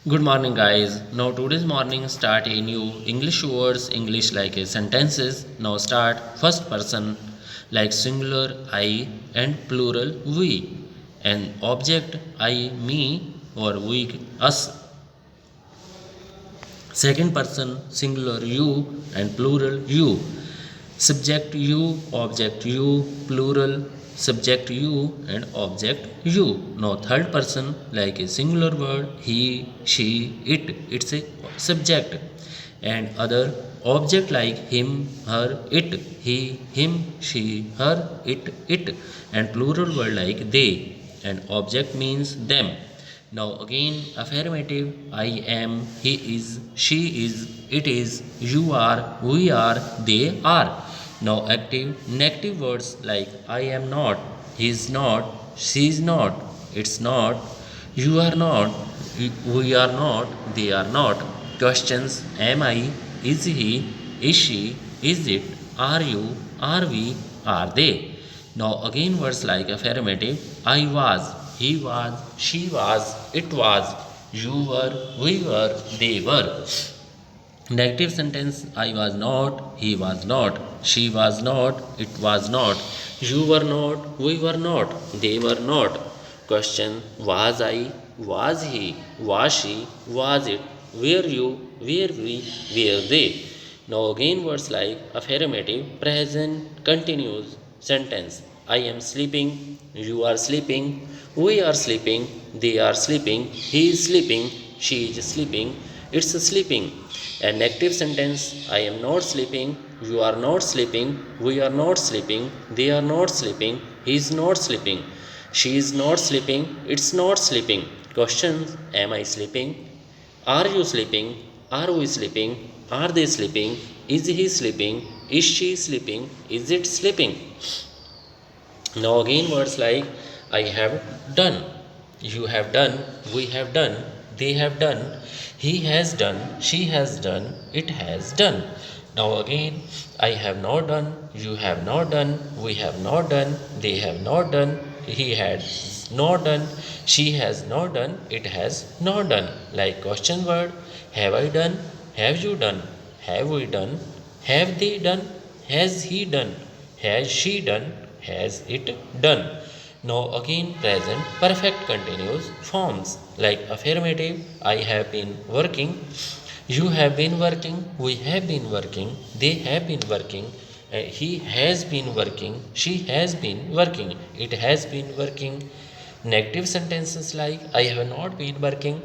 Good morning, guys. Now today's morning start a new English words, English like a sentences. Now start first person like singular I and plural we, and object I, me, or we, us. Second person singular you and plural you. Subject you, object you, plural subject you and object you. Now third person like a singular word he, she, it. It's a subject. And other object like him, her, it, he, him, she, her, it. And plural word like they. And object means them. Now again affirmative I am, he is, she is, it is, you are, we are, they are. Now active negative words like I am not, he is not, she is not, it's not, you are not, we are not, they are not. Questions am I, is he, is she, is it, are you, are we, are they. Now again words like affirmative I was, he was, she was, it was, you were, we were, they were. Negative sentence I was not, he was not, she was not, it was not, you were not, we were not, they were not. Question was I, was he, was she, was it, were you, were we, were they. Now again words like affirmative, present, continuous sentence. I am sleeping, you are sleeping, we are sleeping, they are sleeping, he is sleeping, she is sleeping, it's sleeping. An active sentence I am not sleeping, you are not sleeping, we are not sleeping, they are not sleeping, he is not sleeping, she is not sleeping, it's not sleeping. Questions am I sleeping? Are you sleeping? Are we sleeping? Are they sleeping? Is he sleeping? Is she sleeping? Is it sleeping? Now again words like I have done, you have done, we have done, they have done, he has done, she has done, it has done. Now again I have not done, you have not done, we have not done, they have not done, he has not done, she has not done, it has not done. Like question word have I done, have you done, have we done, have they done, has he done, has she done, has it done. Now again present perfect continuous forms like affirmative I have been working, you have been working, we have been working, they have been working, he has been working, she has been working, it has been working. Negative sentences like I have not been working,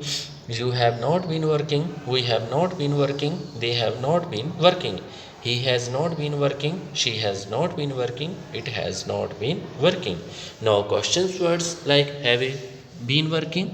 you have not been working, we have not been working, they have not been working. He has not been working, she has not been working, it has not been working. Now questions words like have you been working,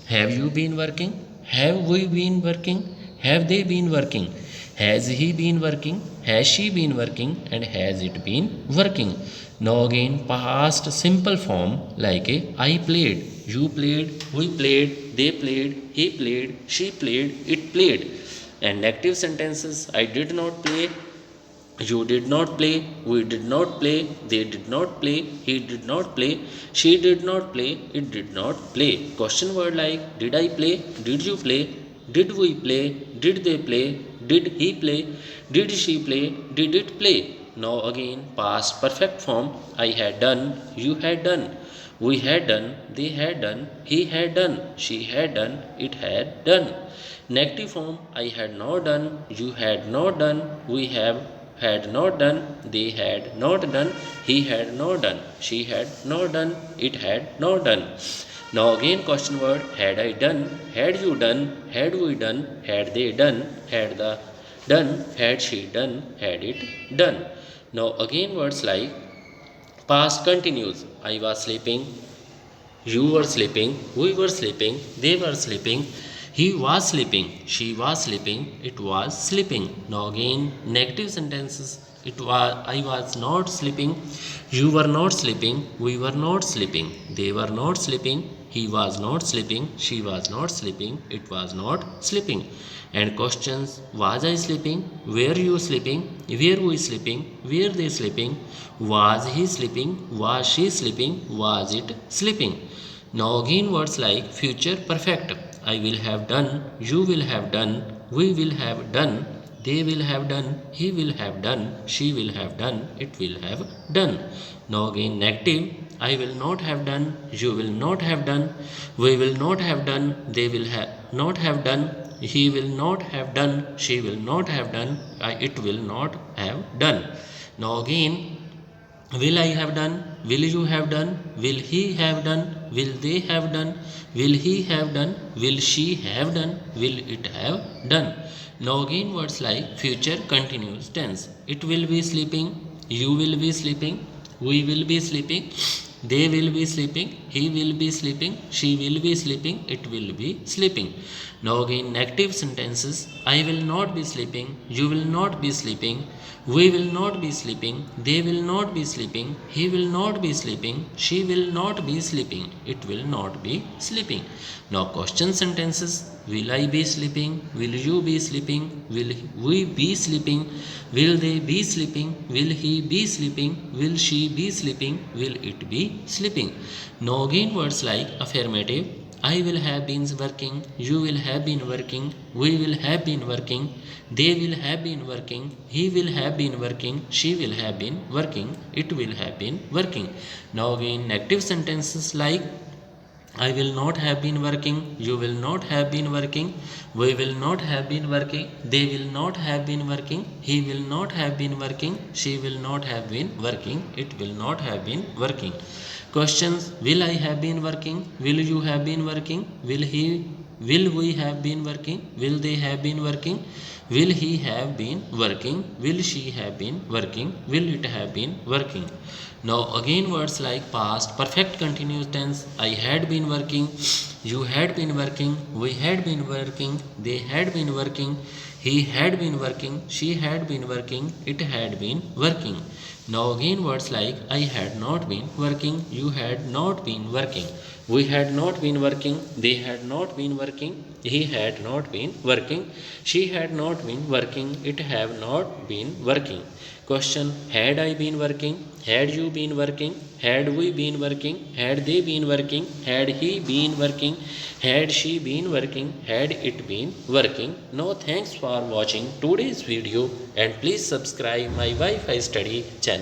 have you been working, have we been working, have they been working, has he been working, has she been working, and has it been working. Now again past simple form like a I played, you played, we played, they played, he played, she played, it played. And negative sentences I did not play, you did not play, we did not play, they did not play, he did not play, she did not play, it did not play. Question word like did I play, did you play, did we play, did they play, did he play, did she play, did it play. Now again past perfect form I had done, you had done, we had done, they had done, he had done, she had done, it had done. Negative form I had not done, you had not done, we have had not done, they had not done, he had not done, she had not done, it had not done. Now again question word had I done, had you done, had we done, had they done, had the done, had she done, had it done. Now again words like past continues. I was sleeping, you were sleeping, we were sleeping, they were sleeping, he was sleeping, she was sleeping, it was sleeping. Now again negative sentences. It was I was not sleeping, you were not sleeping, we were not sleeping, they were not sleeping, he was not sleeping, she was not sleeping, it was not sleeping. And questions was I sleeping, were you sleeping, were we sleeping, were they sleeping, was he sleeping, was she sleeping, was it sleeping. Now again words like future perfect. I will have done, you will have done, we will have done, they will have done, he will have done, she will have done, it will have done. Now again negative. I will not have done, you will not have done, we will not have done, they will not have done, he will not have done, she will not have done, it will not have done. Now again, will I have done, will you have done, will he have done, will they have done, will he have done, will she have done, will it have done. Now again words like future continuous tense. It will be sleeping, you will be sleeping, we will be sleeping, they will be sleeping, he will be sleeping, she will be sleeping, it will be sleeping. Now again negative sentences. I will not be sleeping, you will not be sleeping, we will not be sleeping, they will not be sleeping, he will not be sleeping, she will not be sleeping, it will not be sleeping. Now question sentences. Will I be sleeping? Will you be sleeping? Will we be sleeping? Will they be sleeping? Will he be sleeping? Will she be sleeping? Will it be sleeping? Now again words like affirmative. I will have been working, you will have been working, we will have been working, they will have been working, he will have been working, she will have been working, it will have been working. Now again negative sentences like I will not have been working, you will not have been working, we will not have been working, they will not have been working, he will not have been working, she will not have been working, it will not have been working. Questions. Will I have been working? Will you have been working? Will we have been working? Will they have been working? Will he have been working? Will she have been working? Will it have been working? Now again words like past, perfect continuous tense. I had been working, you had been working, we had been working, they had been working, he had been working, she had been working, it had been working. Now again words like I had not been working, you had not been working, we had not been working, they had not been working, he had not been working, she had not been working, it have not been working. Question. Had I been working? Had you been working? Had we been working? Had they been working? Had he been working? Had she been working? Had it been working? Now thanks for watching today's video and please subscribe my Wi-Fi study channel.